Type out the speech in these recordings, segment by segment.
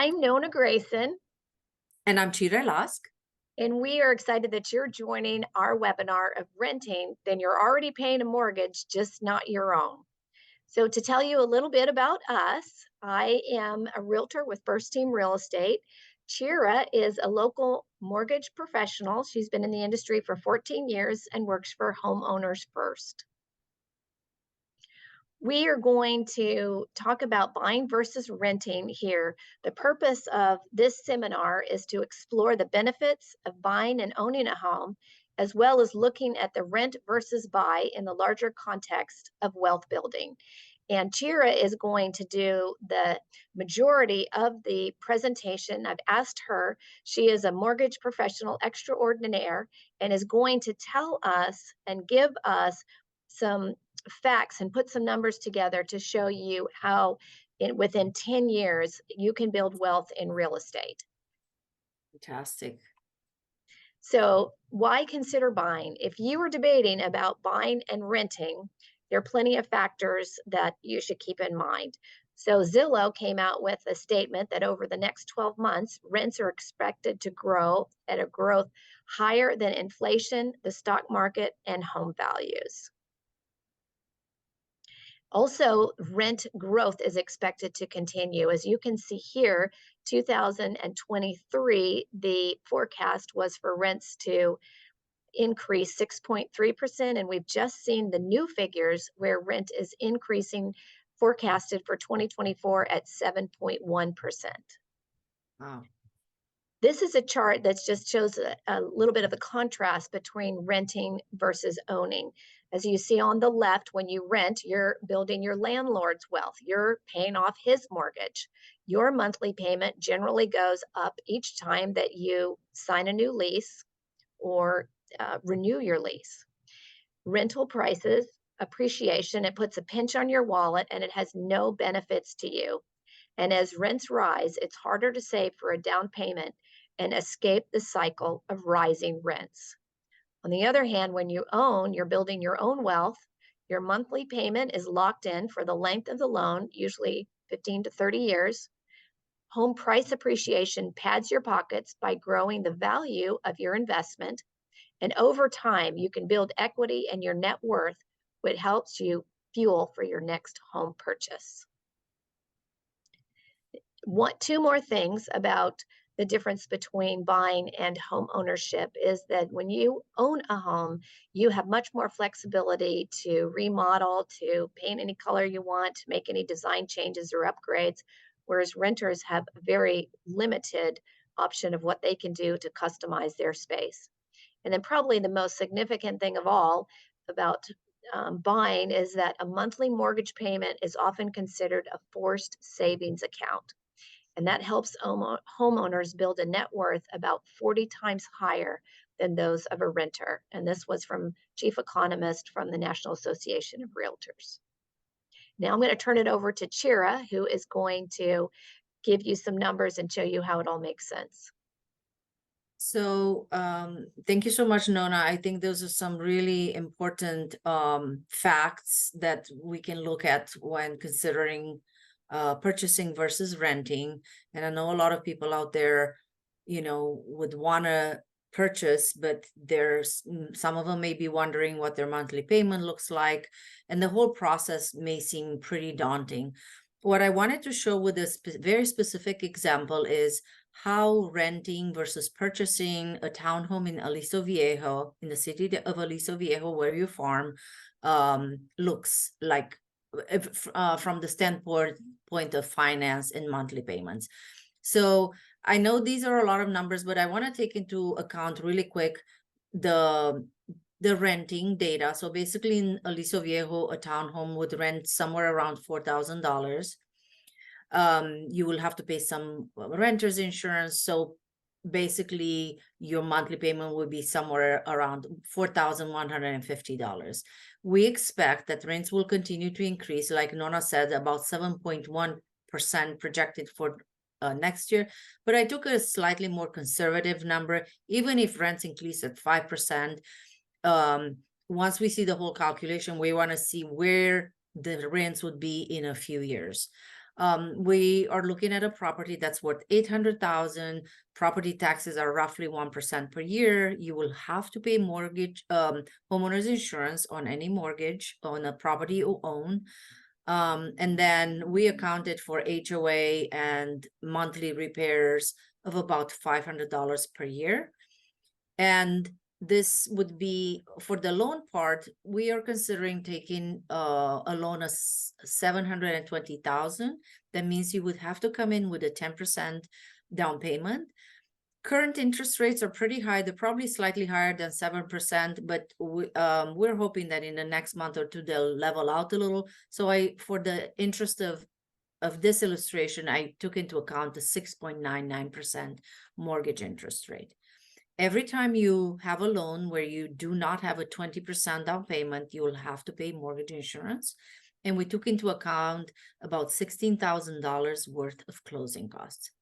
I'm Nona Grayson, And I'm Chira Lask. and we are excited that you're joining our webinar of renting. Then you're already paying a mortgage, just not your own. So, to tell you a little bit about us, I am a realtor with First Team Real Estate. Chira is a local mortgage professional. She's been in the industry for 14 years and works for Homeowners First. We are going to talk about buying versus renting here. The purpose of this seminar is to explore the benefits of buying and owning a home, as well as looking at the rent versus buy in the larger context of wealth building. And Chira is going to do the majority of the presentation. I've asked her, she is a mortgage professional extraordinaire, and is going to tell us and give us some facts and put some numbers together to show you how within 10 years you can build wealth in real estate. Fantastic. So why consider buying? If you were debating about buying and renting, there are plenty of factors that you should keep in mind. So Zillow came out with a statement that over the next 12 months, rents are expected to grow at a growth higher than inflation, the stock market, and home values. Also, rent growth is expected to continue. As you can see here, 2023, the forecast was for rents to increase 6.3%, and we've just seen the new figures where rent is increasing, forecasted for 2024 at 7.1%. Wow. This is a chart that just shows a little bit of a contrast between renting versus owning. As you see on the left, when you rent, you're building your landlord's wealth. You're paying off his mortgage. Your monthly payment generally goes up each time that you sign a new lease or renew your lease. Rental prices, appreciation, it puts a pinch on your wallet and it has no benefits to you. And as rents rise, it's harder to save for a down payment and escape the cycle of rising rents. On the other hand, when you own, you're building your own wealth. Your monthly payment is locked in for the length of the loan, usually 15 to 30 years. Home price appreciation pads your pockets by growing the value of your investment. And over time, you can build equity and your net worth, which helps you fuel for your next home purchase. Two more things about the difference between buying and home ownership is that when you own a home, you have much more flexibility to remodel, to paint any color you want, to make any design changes or upgrades, whereas renters have a very limited option of what they can do to customize their space. And then probably the most significant thing of all about buying is that a monthly mortgage payment is often considered a forced savings account. And that helps homeowners build a net worth about 40 times higher than those of a renter. And this was from chief economist from the National Association of Realtors. Now I'm going to turn it over to Chira, who is going to give you some numbers and show you how it all makes sense. So thank you so much, Nona. I think those are some really important facts that we can look at when considering purchasing versus renting. And I know a lot of people out there, would want to purchase, but there's some of them may be wondering what their monthly payment looks like, and the whole process may seem pretty daunting. What I wanted to show with this very specific example is how renting versus purchasing a townhome in Aliso Viejo, in the city of Aliso Viejo, where you farm, looks like from the standpoint of finance and monthly payments. So I know these are a lot of numbers, but I want to take into account really quick the renting data. So basically in Aliso Viejo, a townhome would rent somewhere around $4,000. You will have to pay some renter's insurance. So basically your monthly payment would be somewhere around $4,150. We expect that rents will continue to increase, like Nona said, about 7.1% projected for next year. But I took a slightly more conservative number. Even if rents increase at 5%, once we see the whole calculation, we want to see where the rents would be in a few years. We are looking at a property that's worth 800,000. Property taxes are roughly 1% per year. You will have to pay mortgage, homeowners insurance on any mortgage on a property you own. And then we accounted for HOA and monthly repairs of about $500 per year. And this would be for the loan part, we are considering taking a loan of 720,000. That means you would have to come in with a 10% down payment. Current interest rates are pretty high. They're probably slightly higher than 7%, but we're hoping that in the next month or two they'll level out a little. So for the interest of this illustration, I took into account the 6.99% mortgage interest rate. Every time you have a loan where you do not have a 20% down payment, you will have to pay mortgage insurance. And we took into account about $16,000 worth of closing costs.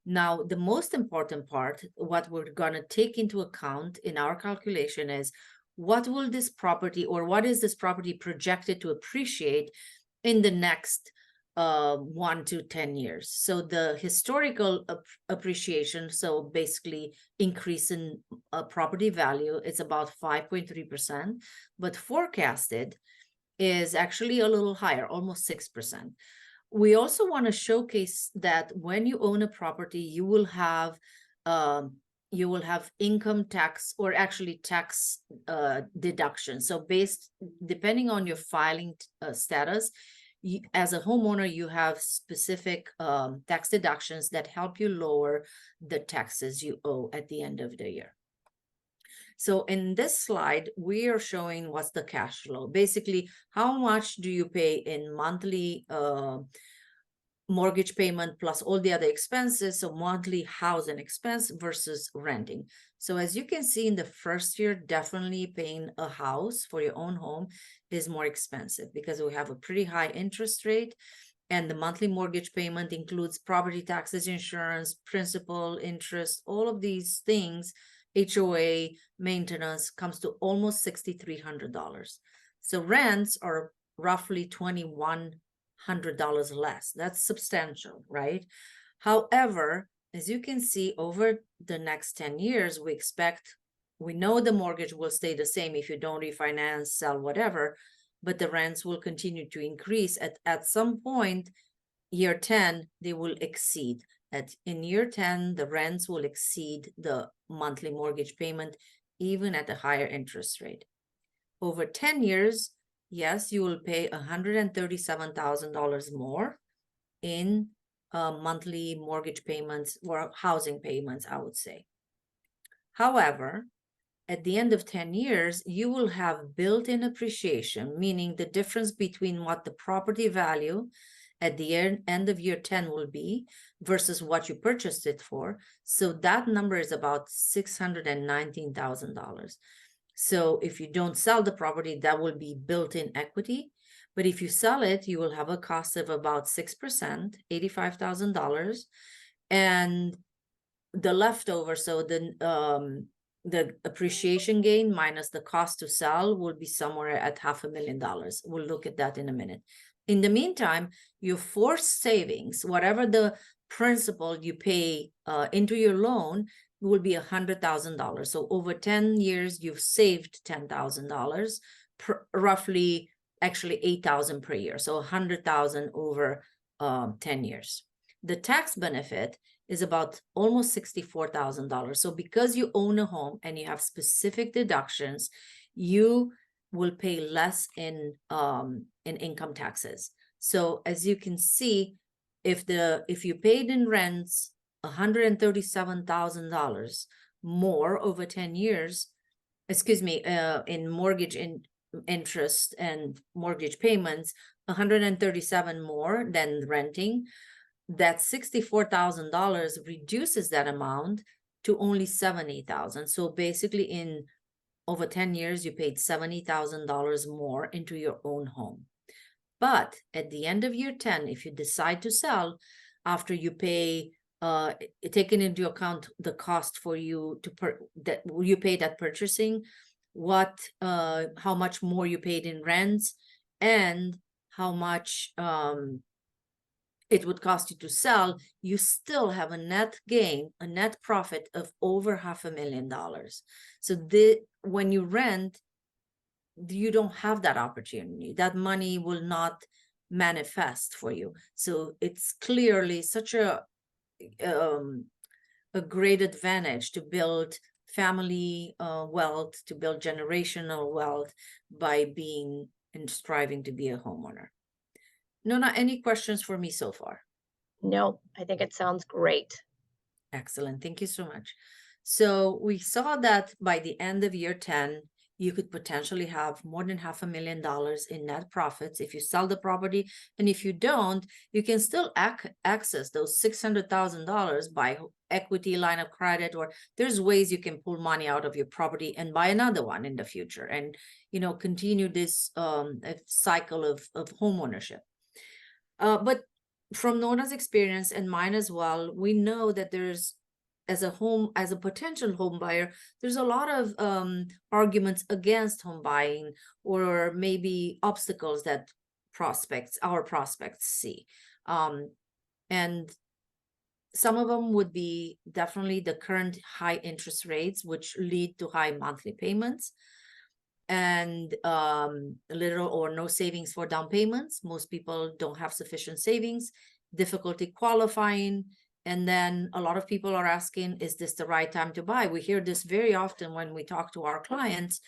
Now, the most important part, what we're going to take into account in our calculation is what will this property, or what is this property projected to appreciate in the next 1 to 10 years. So the historical appreciation, so basically increase in property value, it's about 5.3%, but forecasted is actually a little higher, almost 6%. We also want to showcase that when you own a property, you will have income tax, or actually tax deduction. So depending on your filing status, as a homeowner, you have specific tax deductions that help you lower the taxes you owe at the end of the year. So in this slide, we are showing what's the cash flow. Basically, how much do you pay in monthly mortgage payment plus all the other expenses, so monthly housing expense versus renting. So as you can see in the first year, definitely paying a house for your own home is more expensive because we have a pretty high interest rate, and the monthly mortgage payment includes property taxes, insurance, principal, interest, all of these things, HOA, maintenance, comes to almost $6,300. So rents are roughly $2,100 less. That's substantial, right? However, as you can see, over the next 10 years, we know the mortgage will stay the same if you don't refinance, sell, whatever, but the rents will continue to increase. At some point, year 10, they will exceed. In year 10, the rents will exceed the monthly mortgage payment, even at a higher interest rate. Over 10 years, yes, you will pay $137,000 more in monthly mortgage payments or housing payments, I would say. However, at the end of 10 years, you will have built-in appreciation, meaning the difference between what the property value at the end of year 10 will be versus what you purchased it for. So that number is about $619,000. So if you don't sell the property, that will be built-in equity. But if you sell it, you will have a cost of about 6%, $85,000. And the leftover, so the appreciation gain minus the cost to sell will be somewhere at $500,000. We'll look at that in a minute. In the meantime, your forced savings, whatever the principal you pay into your loan, will be $100,000. So over 10 years, you've saved $10,000, roughly, actually $8,000 per year. So $100,000 over 10 years. The tax benefit is about almost $64,000. So because you own a home and you have specific deductions, you will pay less in income taxes. So as you can see, if you paid in rents $137,000 more over 10 years, in mortgage interest and mortgage payments, 137 more than renting, that $64,000 reduces that amount to only $70,000. So basically in over 10 years, you paid $70,000 more into your own home. But at the end of year 10, if you decide to sell, after you pay, taking into account the cost for you that you paid at purchasing, how much more you paid in rents, and how much it would cost you to sell, you still have a net gain, a net profit of over $500,000. So when you rent, you don't have that opportunity. That money will not manifest for you. So it's clearly such a great advantage to build family wealth, to build generational wealth by being and striving to be a homeowner. Nona, any questions for me so far? No, I think it sounds great. Excellent. Thank you so much. So we saw that by the end of year 10, you could potentially have more than $500,000 in net profits if you sell the property. And if you don't, you can still access those $600,000 by equity line of credit, or there's ways you can pull money out of your property and buy another one in the future and, continue this cycle of home ownership. But from Nona's experience and mine as well, we know that there's, as a potential home buyer, there's a lot of arguments against home buying, or maybe obstacles that our prospects see. And some of them would be definitely the current high interest rates, which lead to high monthly payments, and little or no savings for down payments. Most people don't have sufficient savings, difficulty qualifying. And then a lot of people are asking, is this the right time to buy? We hear this very often when we talk to our clients,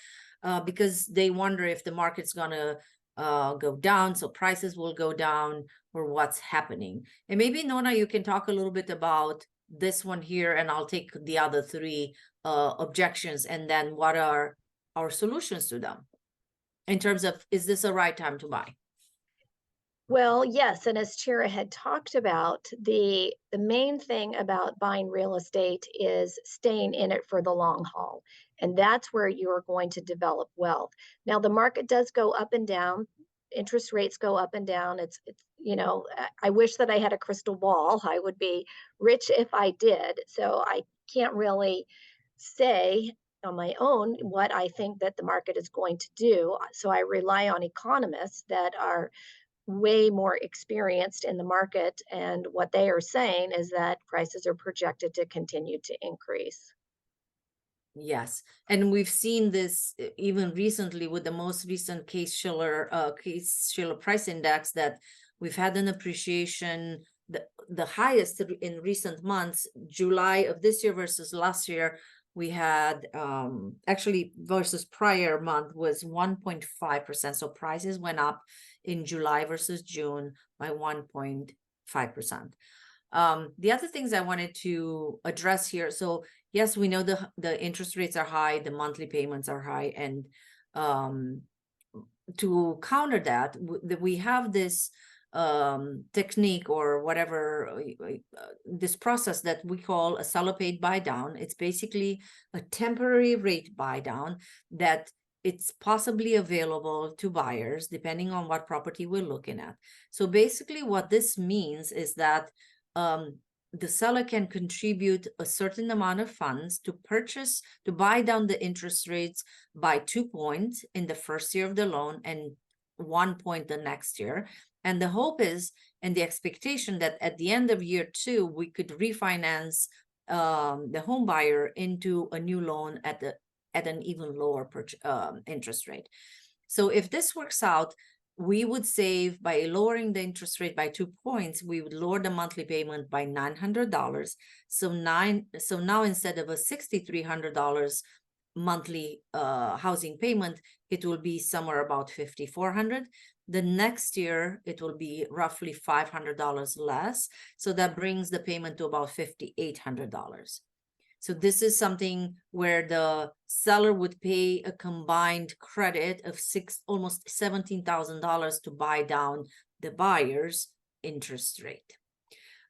because they wonder if the market's going to go down, so prices will go down, or what's happening. And maybe, Nona, you can talk a little bit about this one here, and I'll take the other three objections, and then what are our solutions to them in terms of, is this a right time to buy? Well, yes, and as Chira had talked about, the main thing about buying real estate is staying in it for the long haul. And that's where you're going to develop wealth. Now, the market does go up and down. Interest rates go up and down. It's I wish that I had a crystal ball. I would be rich if I did. So I can't really say on my own what I think that the market is going to do. So I rely on economists that are way more experienced in the market, and what they are saying is that prices are projected to continue to increase. Yes, and we've seen this even recently with the most recent Case-Shiller price index, that we've had an appreciation, the highest in recent months. July of this year versus last year, we had actually versus prior month was 1.5%. So prices went up in July versus June by 1.5%. The other things I wanted to address here. So yes, we know the interest rates are high, the monthly payments are high, and to counter that, we have this technique, or whatever, this process that we call a seller paid buy down. It's basically a temporary rate buy down that it's possibly available to buyers depending on what property we're looking at. So basically what this means is that the seller can contribute a certain amount of funds to buy down the interest rates by 2 points in the first year of the loan and 1 point the next year. And the hope is, and the expectation, that at the end of year 2, we could refinance the home buyer into a new loan at an even lower interest rate. So if this works out, we would save, by lowering the interest rate by 2 points, we would lower the monthly payment by $900. So now instead of a $6,300 monthly housing payment, it will be somewhere about $5,400. The next year, it will be roughly $500 less. So that brings the payment to about $5,800. So this is something where the seller would pay a combined credit of almost $17,000 to buy down the buyer's interest rate.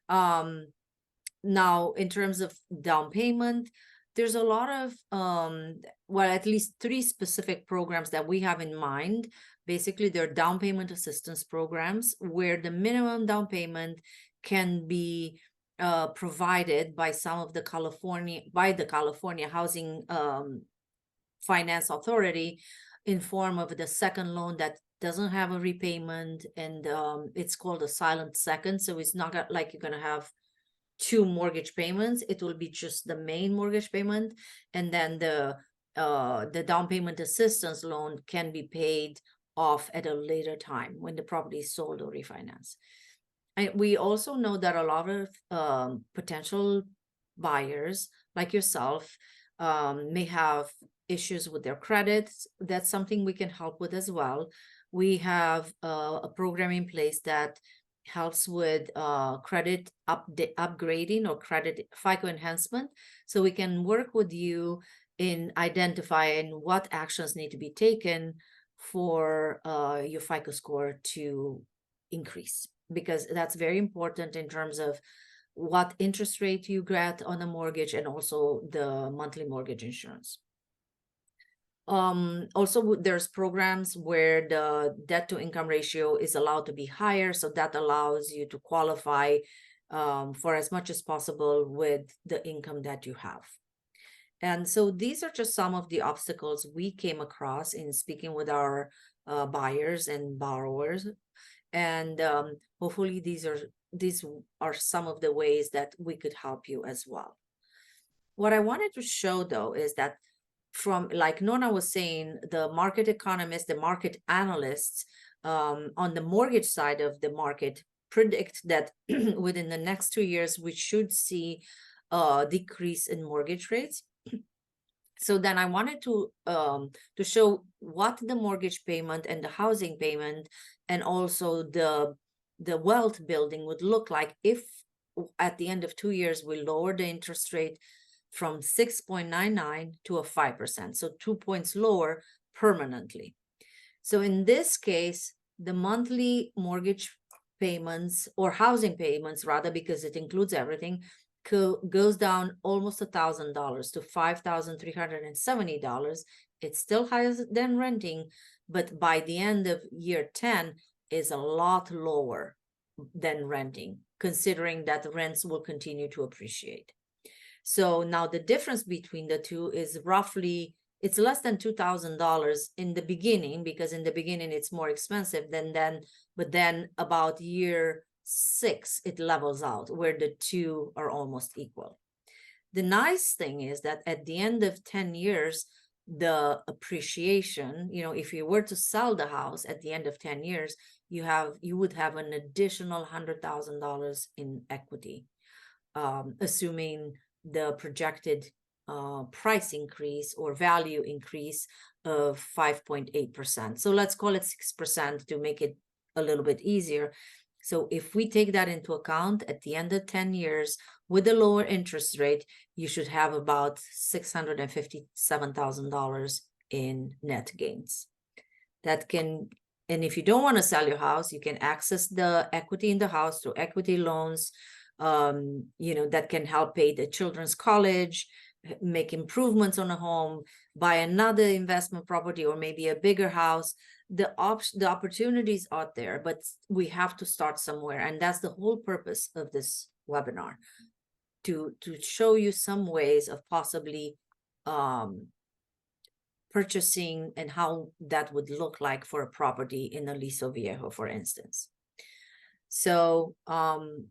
Now, in terms of down payment, there's a lot of, at least 3 specific programs that we have in mind. Basically, they're down payment assistance programs where the minimum down payment can be provided by the California Housing Finance Authority in form of the second loan that doesn't have a repayment, and it's called a silent second. So it's not like you're gonna have two mortgage payments. It will be just the main mortgage payment, and then the down payment assistance loan can be paid off at a later time when the property is sold or refinanced. And we also know that a lot of potential buyers like yourself may have issues with their credit. That's something we can help with as well. We have a program in place that helps with credit upgrading or credit FICO enhancement. So we can work with you in identifying what actions need to be taken for your FICO score to increase, because that's very important in terms of what interest rate you get on a mortgage and also the monthly mortgage insurance. Also, there's programs where the debt to income ratio is allowed to be higher, so that allows you to qualify for as much as possible with the income that you have. And so these are just some of the obstacles we came across in speaking with our buyers and borrowers. And hopefully these are some of the ways that we could help you as well. What I wanted to show, though, is that from, like Nona was saying, the market economists, the market analysts on the mortgage side of the market predict that within the next 2 years, we should see a decrease in mortgage rates. So then I wanted to show what the mortgage payment and the housing payment and also the wealth building would look like if at the end of 2 years we lower the interest rate from 6.99 to a 5%, so 2 points lower permanently. So in this case, the monthly mortgage payments, or housing payments rather, because it includes everything, goes down almost $1,000 to $5,370. It's still higher than renting, but by the end of year 10 is a lot lower than renting, considering that the rents will continue to appreciate. So now the difference between the two is roughly, it's less than $2,000 in the beginning, because in the beginning it's more expensive than then, but then about year 6 it levels out where the two are almost equal. The nice thing is that at the end of 10 years, the appreciation, if you were to sell the house at the end of 10 years, you would have an additional $100,000 in equity, assuming the projected price increase or value increase of 5.8%. So let's call it 6% to make it a little bit easier. So if we take that into account, at the end of 10 years, with a lower interest rate, you should have about $657,000 in net gains. And if you don't want to sell your house, you can access the equity in the house through equity loans, that can help pay the children's college, make improvements on a home, buy another investment property, or maybe a bigger house. The opportunities out there, but we have to start somewhere. And that's the whole purpose of this webinar, to show you some ways of possibly purchasing and how that would look like for a property in Aliso Viejo, for instance. So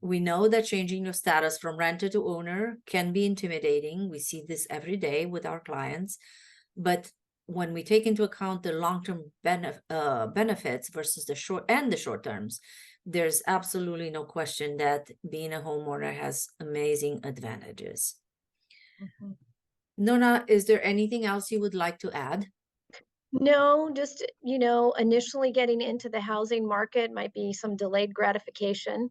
we know that changing your status from renter to owner can be intimidating. We see this every day with our clients, but when we take into account the long-term benefits versus the short terms, there's absolutely no question that being a homeowner has amazing advantages. Mm-hmm. Nona, is there anything else you would like to add? No, just, initially getting into the housing market might be some delayed gratification,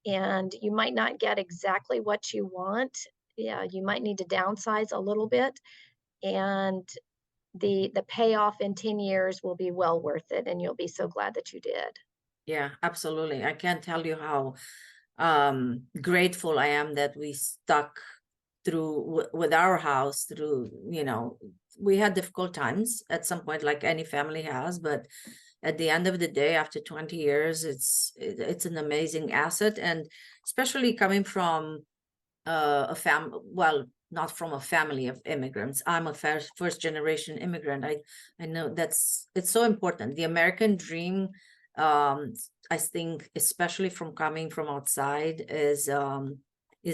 and you might not get exactly what you want. Yeah, you might need to downsize a little bit, and the payoff in 10 years will be well worth it, and you'll be so glad that you did. Yeah, absolutely. I can't tell you how grateful I am that we stuck through with our house through, we had difficult times at some point, like any family has, but at the end of the day, after 20 years, it's an amazing asset. And especially coming from a family, well, not from a family of immigrants. I'm a first generation immigrant. I know it's so important. The American dream, I think, especially from coming from outside, is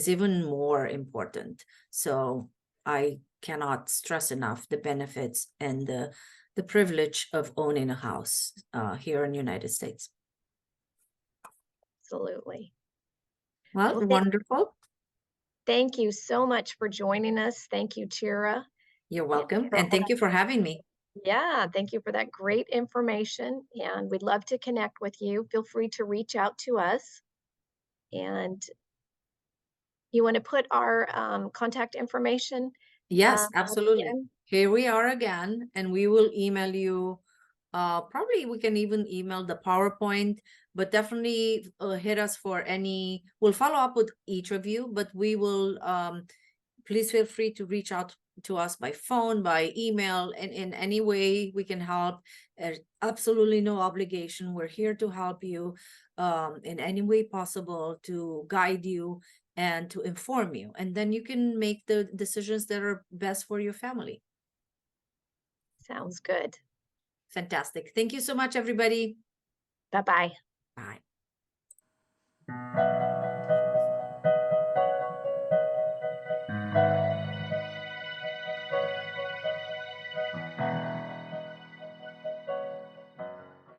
even more important. So I cannot stress enough the benefits and the privilege of owning a house here in the United States. Absolutely. Well, Well, wonderful. thank you so much for joining us. Thank you, Tira. You're and welcome. for And all thank you for having me. Yeah, thank you for that great information. And we'd love to connect with you. Feel free to reach out to us. And you want to put our contact information Yes, up absolutely. again? Here we are again, and we will email you. Probably we can even email the PowerPoint, but definitely hit us for any. We'll follow up with each of you, but we will. Please feel free to reach out to us by phone, by email, and in any way we can help. There's absolutely no obligation. We're here to help you in any way possible, to guide you and to inform you. And then you can make the decisions that are best for your family. Sounds good. Fantastic. Thank you so much, everybody. Bye-bye. Bye.